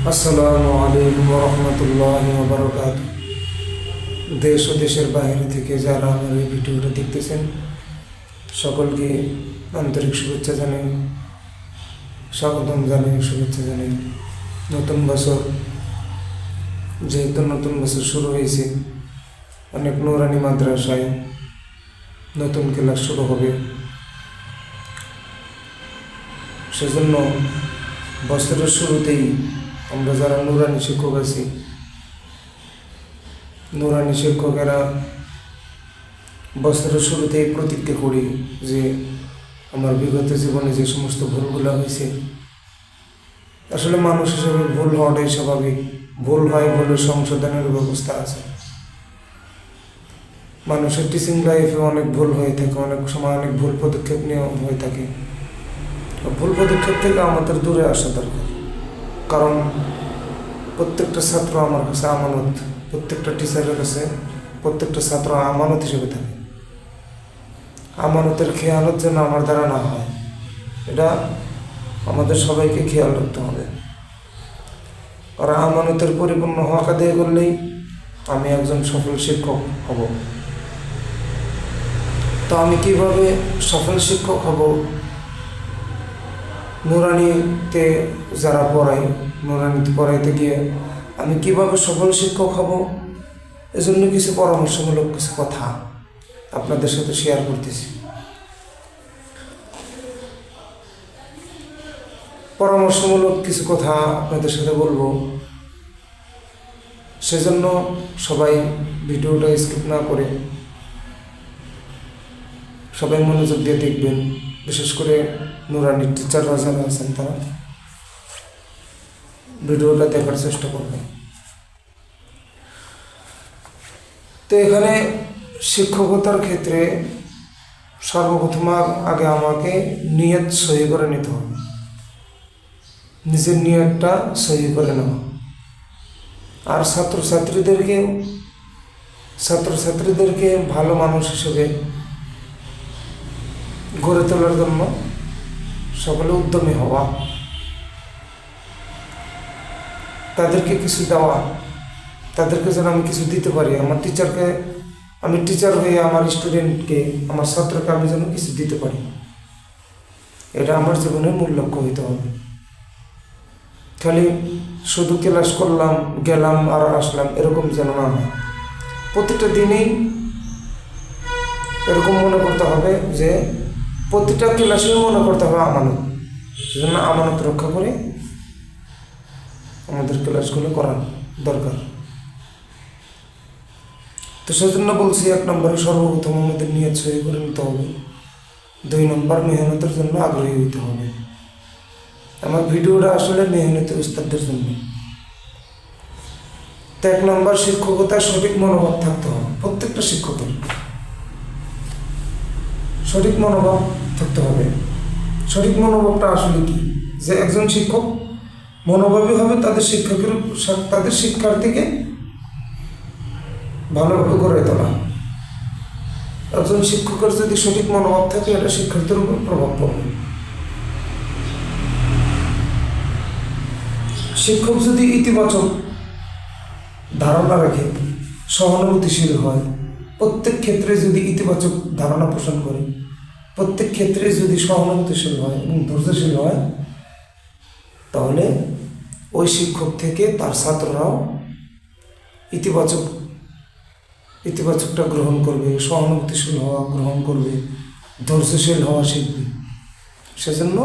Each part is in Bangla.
আসসালামু আলাইকুম রহমতুল্লাহ বারকাত। দেশ ও দেশের বাইরে থেকে যারা আমার এই ভিডিওটা দেখতেছেন সকলকে আন্তরিক শুভেচ্ছা জানাই, স্বাগতম জানাই, শুভেচ্ছা জানাই। নতুন বছর, যেহেতু নতুন বছর শুরু হয়েছে, অনেক নুরানি মাদ্রাসায় নতুন ক্লাস শুরু হবে। সেজন্য বছরের শুরুতেই আমরা যারা নুরানি শিক্ষক আছি, নুরানি শিক্ষকেরা বছরের শুরুতেই প্রতিজ্ঞা করি যে আমার বিগত জীবনে যে সমস্ত ভুলগুলো হয়েছে, আসলে মানুষ হিসেবে ভুল হওয়াটাই স্বাভাবিক। ভুল হয় বলে সংশোধনের ব্যবস্থা আছে। মানুষের টিচিং লাইফে অনেক ভুল হয়ে থাকে, অনেক সময় অনেক ভুল পদক্ষেপ নেওয়া হয়ে থাকে। ভুল পদক্ষেপ থেকে আমাদের দূরে আসা দরকার, কারণ প্রত্যেকটা ছাত্র আমার কাছে আমানত, প্রত্যেকটা টিচারের কাছে প্রত্যেকটা ছাত্র আমানত হিসেবে থাকে। আমানতের খেয়ালত যেন আমার দ্বারা না হয়, এটা আমাদের সবাইকে খেয়াল রাখতে হবে। আর আমানতের পরিপূর্ণ হক আদায় করলেই আমি একজন সফল শিক্ষক হব। তো আমি কিভাবে সফল শিক্ষক হব? নুরানিতে যারা পড়াই, নুরানিতে পড়াইতে গিয়ে আমি কিভাবে সফল শিক্ষক হব, এজন্য কিছু পরামর্শমূলক কিছু কথা আপনাদের সাথে শেয়ার করতেছি। পরামর্শমূলক কিছু কথা আপনাদের সাথে বলবো, সেজন্য সবাই ভিডিওটা স্কিপ না করে সবাই মনোযোগ দিয়ে দেখবেন। বিশেষ করে নুরানির টিচাররা যারা আছেন তারা ভিডিওটা দেখার চেষ্টা করবেন। তো এখানে শিক্ষকতার ক্ষেত্রে সর্বপ্রথম আগে আমাকে নিয়ত সহি করে নিতে হবে। নিজের নিয়তটা সহি করে নেওয়া, আর ছাত্রছাত্রীদেরকে ভালো মানুষ হিসেবে গড়ে তোলার জন্য সকলে উদ্যমী হওয়া, তাদেরকে কিছু দেওয়া, তাদেরকে যেন আমি কিছু দিতে পারি। আমি টিচার হয়ে আমার স্টুডেন্টকে, আমার ছাত্রকে আমি যেন কিছু দিতে পারি, এটা আমার জীবনের মূল লক্ষ্য হইতে হবে। খালি শুধু ক্লাস করলাম, গেলাম আর আসলাম, এরকম যেন না হয়। প্রতিটা দিনেই এরকম মনে করতে হবে যে প্রতিটা ক্লাসেই মনে করতে হবে আমানত। সেজন্য আমানত রক্ষা করে আমাদের ক্লাসগুলো করা দরকার। তো সেজন্য বলছি, 1 নম্বরে সর্বপ্রথম আমাদের নিয়ত সহি করে নিতে হবে। 2 নম্বর মেহনতের জন্য আগ্রহী হইতে হবে। আমার ভিডিওটা আসলে মেহনতের উস্তাদদের জন্য। তো 1 নম্বর, শিক্ষকতায় সঠিক মনোভাব থাকতে হবে। প্রত্যেকটা শিক্ষকের সঠিক মনোভাব থাকতে হবে। সঠিক মনোভাবটা আসলে কি? যে একজন শিক্ষক মনোভাবী হবে তাদের শিক্ষার্থীকে ভালোভাবে গড়ে তোলা। একজন শিক্ষকের যদি সঠিক মনোভাব থাকে, এটা শিক্ষার্থীর উপর প্রভাব পড়বে। শিক্ষক যদি ইতিবাচক ধারণা রাখে, সহানুভূতিশীল হয়, প্রত্যেক ক্ষেত্রে যদি ইতিবাচক ধারণা পোষণ করে, প্রত্যেক ক্ষেত্রে যদি সহানুভূতিশীল হয় এবং ধৈর্যশীল হয়, তাহলে ওই শিক্ষক থেকে তার ছাত্ররাও ইতিবাচকটা গ্রহণ করবে, সহানুভূতিশীল হওয়া গ্রহণ করবে, ধৈর্যশীল হওয়া শিখবে। সেজন্য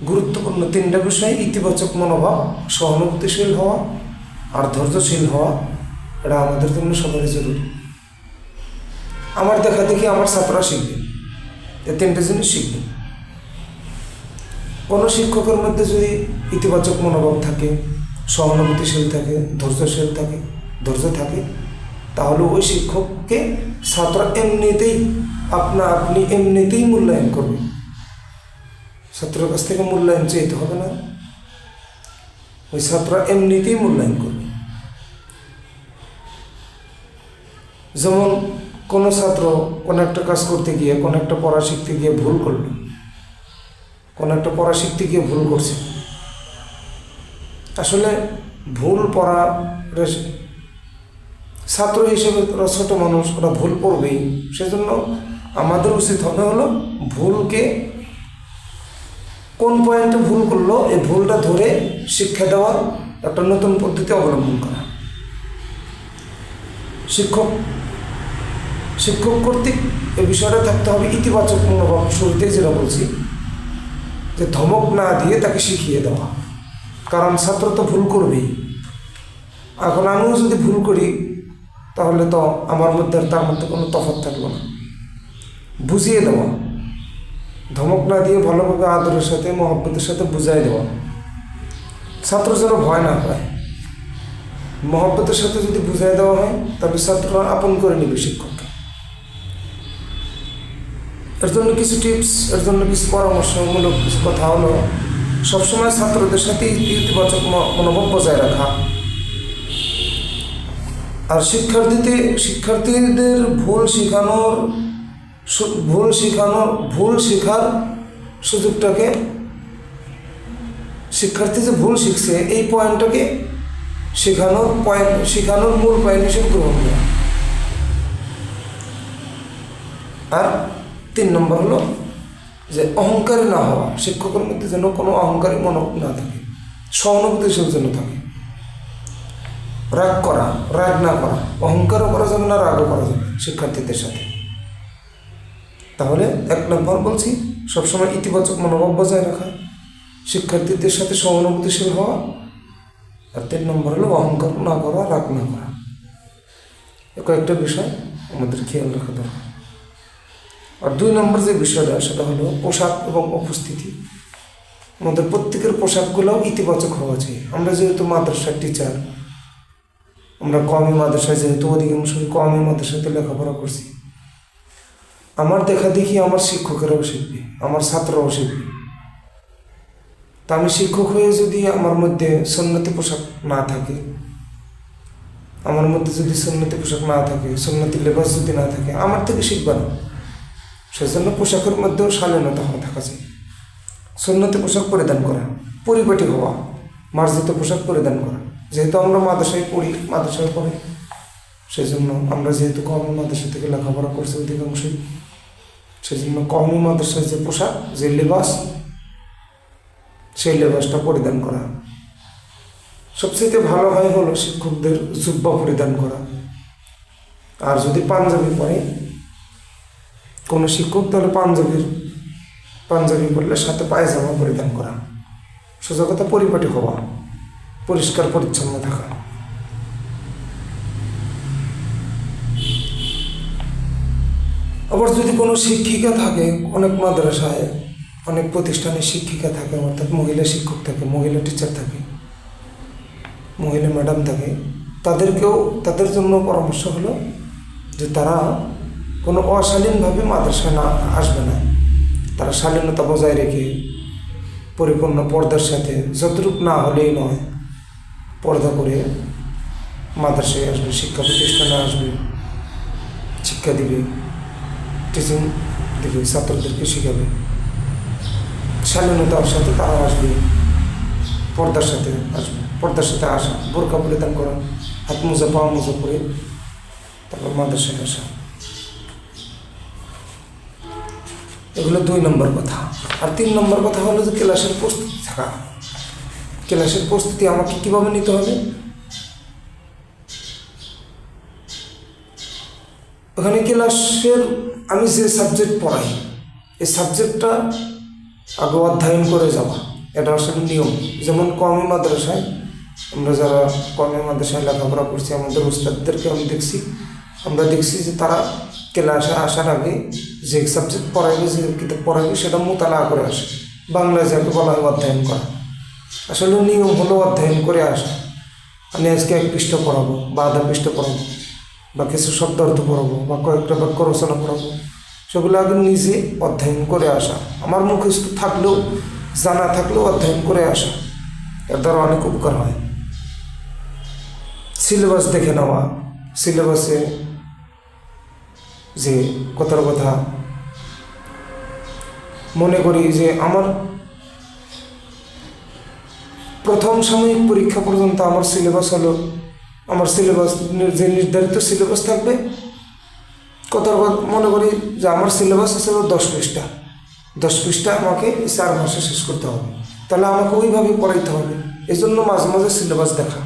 গুরুত্বপূর্ণ 3টা বিষয়: ইতিবাচক মনোভাব, সহানুভূতিশীল হওয়া আর ধৈর্যশীল হওয়া। এটা আমাদের জন্য সবারই জরুরি। আমার দেখা দেখি আমার ছাত্ররা শিখবে, এই 3টে জিনিস শিখবে। কোনো শিক্ষকের মধ্যে যদি ইতিবাচক মনোভাব থাকে, সহানুভূতিশীল থাকে, ধৈর্যশীল থাকে, ধৈর্য থাকে, তাহলে ওই শিক্ষককে ছাত্র এমনিতেই মূল্যায়ন করবে। ছাত্রের কাছ থেকে মূল্যায়ন চাইতে হবে না, ওই ছাত্র এমনিতেই মূল্যায়ন করবে। যেমন কোনো ছাত্র কোনো একটা কাজ করতে গিয়ে, কোনো একটা পড়া শিখতে গিয়ে ভুল করছে, আসলে ভুল পড়া, ছাত্র হিসেবে ওরা ছোটো মানুষ, ওরা ভুল পড়বেই। সেজন্য আমাদের উচিত হবে হলো ভুলকে, কোন পয়েন্টে ভুল করলো এই ভুলটা ধরে শিক্ষা দেওয়ার একটা নতুন পদ্ধতি অবলম্বন করা। শিক্ষক কর্তৃক এই বিষয়টা থাকতে হবে ইতিবাচক মনোভাব। শুরুতেই যেটা বলছি যে ধমক না দিয়ে তাকে শিখিয়ে দেওয়া, কারণ ছাত্র তো ভুল করবেই। এখন আমিও যদি ভুল করি তাহলে তো আমার মধ্যে আর তার মধ্যে কোনো তফাৎ থাকলো না। বুঝিয়ে দেওয়া, ধমক না দিয়ে ভালোভাবে আদরের সাথে মহব্বতের সাথে বুঝাই দেওয়া, ছাত্র যেন ভয় না পায়। মহব্বতের সাথে যদি বুঝাই দেওয়া হয় তবে ছাত্ররা আপন করে নেবে শিক্ষককে। এর জন্য কিছু টিপস, এর জন্য কিছু পরামর্শমূলক কিছু কথা হলো, সবসময় ছাত্রদের সাথে ইতিবাচক মনোভাব বজায় রাখা। আর শিক্ষার্থীদের ভুল শেখার সুযোগটাকে, শিক্ষার্থী যে ভুল শিখছে এই পয়েন্টটাকে শেখানোর মূল পয়েন্ট হিসেবে গ্রহণ করা। আর 3 নম্বর হলো যে অহংকারী না হওয়া। শিক্ষকের মধ্যে যেন কোনো অহংকারী মনোভাব না থাকে, সহানুভূতিশীল যেন থাকে। রাগ না করা, অহংকারও করা যাবে না, রাগও করা যাবে শিক্ষার্থীদের সাথে। তাহলে 1 নম্বর বলছি সবসময় ইতিবাচক মনোভাব বজায় রাখা, শিক্ষার্থীদের সাথে সহানুভূতিশীল হওয়া। আর 3 নম্বর হলো অহংকার না করা, রাগ না করা। কয়েকটা বিষয় আমাদের খেয়াল রাখা দরকার। আর 2 নম্বর যে বিষয়টা সেটা হলো পোশাক এবং উপস্থিতি। আমাদের প্রত্যেকের পোশাকগুলোও ইতিবাচক হওয়া চাই। আমরা যেহেতু মাদ্রাসার টিচার, আমরা কওমি মাদ্রাসায় যেহেতু অধিকাংশই কওমি মাদ্রাসাতে লেখাপড়া করছি, আমার দেখা দেখি আমার শিক্ষকেরাও শিখবে, আমার ছাত্ররাও শিখবে। তা আমি শিক্ষক হয়ে যদি আমার মধ্যে সুন্নতি পোশাক না থাকে, সুন্নতি লেবাস যদি না থাকে, আমার থেকে শিখবে না। সেজন্য পোশাকের মধ্যেও শালীনতা থাকা যায়। সুন্নতি পোশাক পরিধান করা, পরিপাটি হওয়া, মার্জিত পোশাক পরিধান করা। যেহেতু আমরা মাদ্রাসায় পড়ি, সেই জন্য আমরা যেহেতু কওমি মাদ্রাসা থেকে লেখাপড়া করছি অধিকাংশই, সেই জন্য কওমি মাদ্রাসার যে পোশাক, যে লেবাস, সেই লেবাসটা পরিধান করা। সবচেয়ে ভালো হয় হলো শিক্ষকদের জুব্বা পরিধান করা। আর যদি পাঞ্জাবি পরে কোনো শিক্ষক, তাহলে পাঞ্জাবি পরলে সাথে পায়জামা পরিধান করা। সোজা কথা পরিপাটি হওয়া, পরিষ্কার পরিচ্ছন্ন থাকা। আবার যদি কোনো শিক্ষিকা থাকে, অনেক মাদ্রাসায় অনেক প্রতিষ্ঠানে শিক্ষিকা থাকে, অর্থাৎ মহিলা শিক্ষক থাকে, মহিলা টিচার থাকে, মহিলা ম্যাডাম থাকে, তাদের জন্য পরামর্শ হলো যে তারা কোনো অশালীনভাবে মাদ্রাসায় না আসবে না। তারা শালীনতা বজায় রেখে পরিপূর্ণ পর্দার সাথে, যতটুকু না হলেই নয়, পর্দা করে মাদ্রাসায় আসবে, শিক্ষা প্রতিষ্ঠানে আসবে, শিক্ষা দিবে, টিচিং দিবে, ছাত্রদেরকে শিখাবে। শালীনতার সাথে তারা আসবে, পর্দার সাথে আসা, বোরকা পরিধান করা, হাত মোজা পা মোজা পরে তারপর মাদ্রাসায় আসা। এগুলো 2 নম্বর কথা। আর 3 নম্বর কথা হলো যে ক্লাসের প্রস্তুতি থাকা। ক্লাসের প্রস্তুতি আমাকে কীভাবে নিতে হবে? ওখানে ক্লাসের আমি যে সাবজেক্ট পড়াই, এই সাবজেক্টটা আগে অধ্যয়ন করে যাওয়া, এটা আসলে নিয়ম। যেমন কওমি মাদ্রাসায়, আমরা যারা কওমি মাদ্রাসায় লেখাপড়া করছি, আমাদের উস্তাদদেরকে আমরা দেখছি যে তারা ক্লাসে আসার আগে যে সাবজেক্ট পড়াইবে, যে কিতাব পড়াইবে, সেটা মোতালা করে আসে। বাংলায় যাকে বলা হয় অধ্যয়ন করা। আসলে নিয়ম হলো অধ্যয়ন করে আসা। আমি আজকে 1 পৃষ্ঠা পড়াবো বা আধা পৃষ্ঠা পড়াবো, বা কিছু শব্দার্থ পড়াবো, বা কয়েকটা বাক্য রচনা পড়াবো, সেগুলো আগে নিজে অধ্যয়ন করে আসা। আমার মুখস্থ থাকলেও, জানা থাকলেও অধ্যয়ন করে আসা, এর দ্বারা অনেক উপকার হয়। সিলেবাস দেখে নেওয়া, সিলেবাসে যে কথার কথা মনে করি যে আমার প্রথম সাময়িক পরীক্ষা পর্যন্ত আমার সিলেবাস হলো, আমার সিলেবাস যে নির্ধারিত সিলেবাস থাকবে, কথা মনে করি যে আমার সিলেবাস আছে 10 পৃষ্ঠা, 10 পৃষ্ঠা আমাকে 4 মাসে শেষ করতে হবে, তাহলে আমাকে ওইভাবে পড়াইতে হবে। এই জন্য মাঝে মাঝে সিলেবাস দেখা,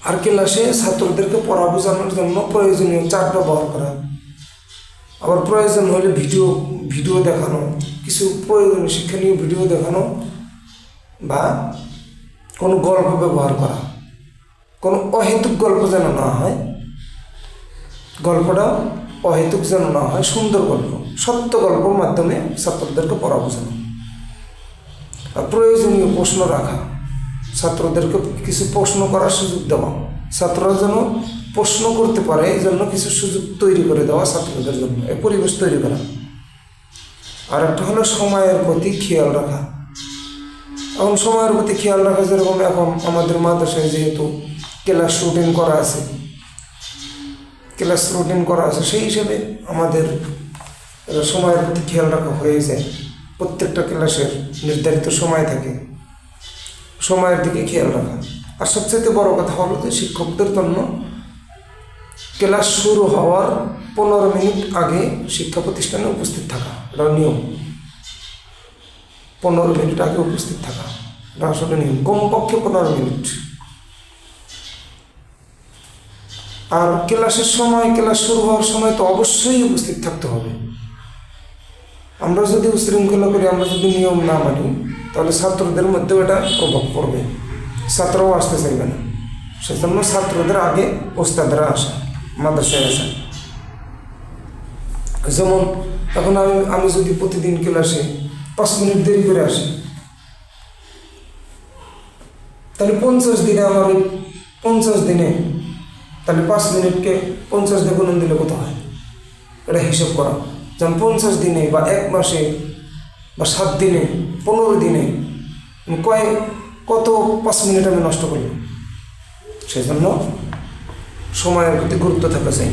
আর ক্লাসে ছাত্রদেরকে পড়া বোঝানোর জন্য প্রয়োজনীয় চার্ট ব্যবহার করা, আবার প্রয়োজন হলে ভিডিও দেখানো, কিছু প্রয়োজনীয় শিক্ষণীয় ভিডিও দেখানো, বা কোনো গল্প ব্যবহার করা। কোনো অহেতুক গল্প যেন না হয়, গল্পটা অহেতুক যেন না হয়, সুন্দর গল্প, সত্য গল্পের মাধ্যমে ছাত্রদেরকে পড়া বোঝানো। আর প্রয়োজনীয় প্রশ্ন রাখা, ছাত্রদেরকে কিছু প্রশ্ন করার সুযোগ দেওয়া, ছাত্ররা যেন প্রশ্ন করতে পারে এই জন্য কিছু সুযোগ তৈরি করে দেওয়া ছাত্রদের জন্য, এই পরিবেশ তৈরি করা। আর একটা হলো সময়ের প্রতি খেয়াল রাখা। এখন সময়ের প্রতি খেয়াল রাখা যেরকম এখন আমাদের মাদ্রাসায় যেহেতু ক্লাস রুটিন করা আছে, সেই হিসেবে আমাদের সময়ের প্রতি খেয়াল রাখা হয়ে যায়। প্রত্যেকটা ক্লাসের নির্ধারিত সময় থাকে, সময়ের দিকে খেয়াল রাখা। আর সবচেয়ে বড় কথা হলো যে শিক্ষকদের জন্য ক্লাস শুরু হওয়ার 15 মিনিট আগে শিক্ষা প্রতিষ্ঠানে উপস্থিত থাকা, এটা নিয়ম। 15 মিনিট আগে উপস্থিত থাকা, এটা আসলে নিয়ম, কমপক্ষে 15 মিনিট। আর ক্লাসের সময়, ক্লাস শুরু হওয়ার সময় তো অবশ্যই উপস্থিত থাকতে হবে। আমরা যদি উশৃঙ্খলা করি, আমরা যদি নিয়ম না মানি, তাহলে ছাত্রদের মধ্যেও এটা প্রভাব পড়বে, ছাত্রও আসতে চাইবে না। সেজন্য ছাত্রদের আগে ওস্তাদরা আসা, মাদ্রাসায় আসা। যেমন এখন আমি যদি প্রতিদিন ক্লাসে 5 মিনিট দেরি করে আসি, তাহলে 50 দিনে আমার 50 দিনে তাহলে 5 মিনিটকে 50 দিয়ে গুণন দিলে কত হয়, এটা হিসাব করা। যেমন 50 দিনে বা 1 মাসে বা 7 দিনে 15 দিনে কত 5 মিনিট আমি নষ্ট করি। সেজন্য সময়ের প্রতি গুরুত্ব থাকা চাই,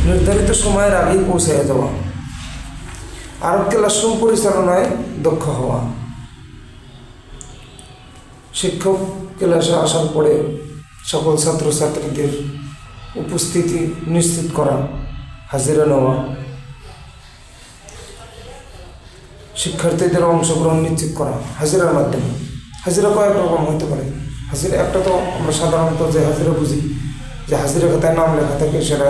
নির্ধারিত সময়ের আগেই পৌঁছে যাওয়া, আর ক্লাসরুম পরিচালনায় দক্ষ হওয়া। শিক্ষক ক্লাসে আসার পরে সকল ছাত্রছাত্রীদের উপস্থিতি নিশ্চিত করা, হাজিরা নেওয়া, শিক্ষার্থীদের অংশগ্রহণ নিশ্চিত করা হাজিরার মাধ্যমে। হাজিরা কয়েক রকম হতে পারে। হাজিরা একটা তো আমরা সাধারণত যে হাজিরা বুঝি, যে হাজিরা খাতায় নাম লেখা থাকে, সেটা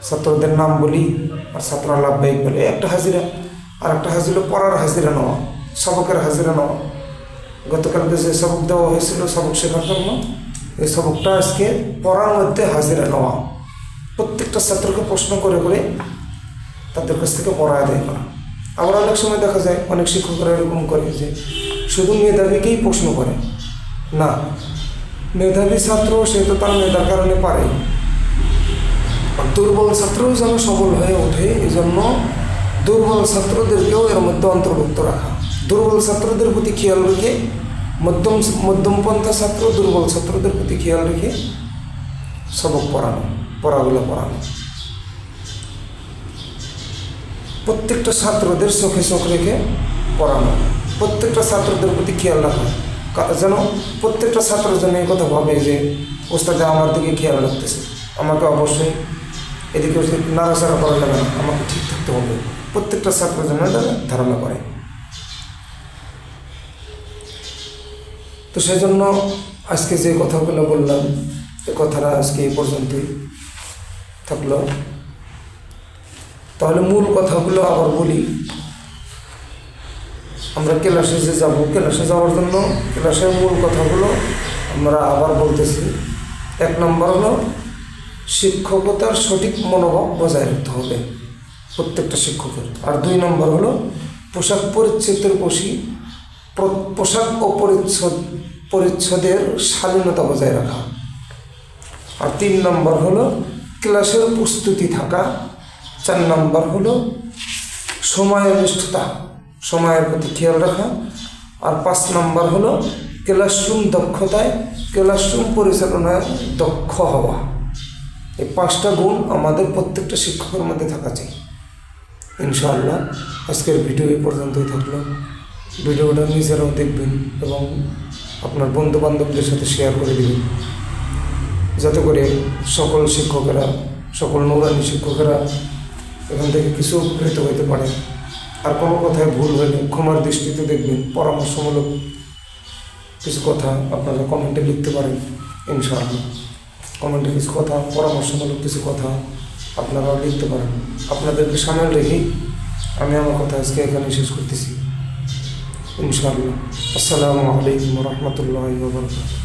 ছাত্রদের নাম বলি আর ছাত্ররা লাভবাহিক বলে একটা হাজিরা। আর একটা হাজিরা পড়ার হাজিরা নেওয়া, সবকের হাজিরা নেওয়া। গতকালকে যে সবক দেওয়া হয়েছিল সবক শেখার জন্য, এই সবকটা আজকে পড়ার মধ্যে হাজিরা নেওয়া, প্রত্যেকটা ছাত্রকে প্রশ্ন করে করে তাদের কাছ থেকে পড়া আদায় করা। আবার অনেক সময় দেখা যায় অনেক শিক্ষকরা এরকম করে যে শুধু মেধাবীকেই প্রশ্ন করে, না, মেধাবী ছাত্র সে তো তার মেধার কারণে পারে, দুর্বল ছাত্রও যেন সবল হয়ে ওঠে, এই জন্য দুর্বল ছাত্রদেরকেও এর মধ্যে অন্তর্ভুক্ত রাখা। দুর্বল ছাত্রদের প্রতি খেয়াল রেখে, মধ্যমপন্থা ছাত্র দুর্বল ছাত্রদের প্রতি খেয়াল রেখে সবক পড়াগুলো পড়ানো। প্রত্যেকটা ছাত্রদের চোখে চোখ রেখে পড়ানো, প্রত্যেকটা ছাত্রদের প্রতি খেয়াল রাখা, যেন প্রত্যেকটা ছাত্র যেন এই কথা ভাবে যে ওস্তাদ আমার দিকে খেয়াল রাখতেছে, আমাকে অবশ্যই এদিকে নাড়াচাড়া করা যাবে না, আমাকে ঠিক থাকতে হবে। প্রত্যেকটা ছাত্র যেন এটা ধারণা করে। তো সেজন্য আজকে যে কথাগুলো বললাম, এ কথাটা আজকে এই পর্যন্তই থাকলো। তাহলে মূল কথাগুলো আবার বলি। আমরা ক্লাসে যে যাব, ক্লাসে যাওয়ার জন্য ক্লাসের মূল কথাগুলো আমরা আবার বলতেছি। 1 নম্বর হলো শিক্ষকতার সঠিক মনোভাব বজায় রাখতে হবে প্রত্যেকটা শিক্ষকের। আর 2 নম্বর হলো পোশাক ও পরিচ্ছদের শালীনতা বজায় রাখা। আর 3 নম্বর হলো ক্লাসের প্রস্তুতি থাকা। 4 নম্বর হলো সময়ের নিষ্ঠতা, সময়ের প্রতি খেয়াল রাখা। আর 5 নম্বর হলো ক্লাসরুম পরিচালনায় দক্ষ হওয়া। এই 5টা গুণ আমাদের প্রত্যেকটা শিক্ষকের মধ্যে থাকা চাই। ইনশাআল্লাহ আজকের ভিডিও এই পর্যন্তই থাকলো। ভিডিওটা নিজেরাও দেখবেন এবং আপনার বন্ধু বান্ধবদের সাথে শেয়ার করে দেবেন, যাতে করে সকল শিক্ষকেরা, সকল নৌরানি শিক্ষকেরা এখান থেকে কিছু উপকৃত হতে পারে। আর কোনো কথায় ভুল হলে ক্ষমার দৃষ্টিতে দেখবেন। পরামর্শমূলক কিছু কথা আপনারা কমেন্টে লিখতে পারেন। ইনশাআল্লাহ কমেন্টে কিছু কথা, পরামর্শমূলক কিছু কথা আপনারাও লিখতে পারেন। আপনাদেরকে সামনে রেখেই আমি আমার কথা আজকে এখানে শেষ করতেছি। ইনশাআল্লাহ। আসসালামু আলাইকুম ওয়া রাহমাতুল্লাহি ওয়া বারাকাতুহু।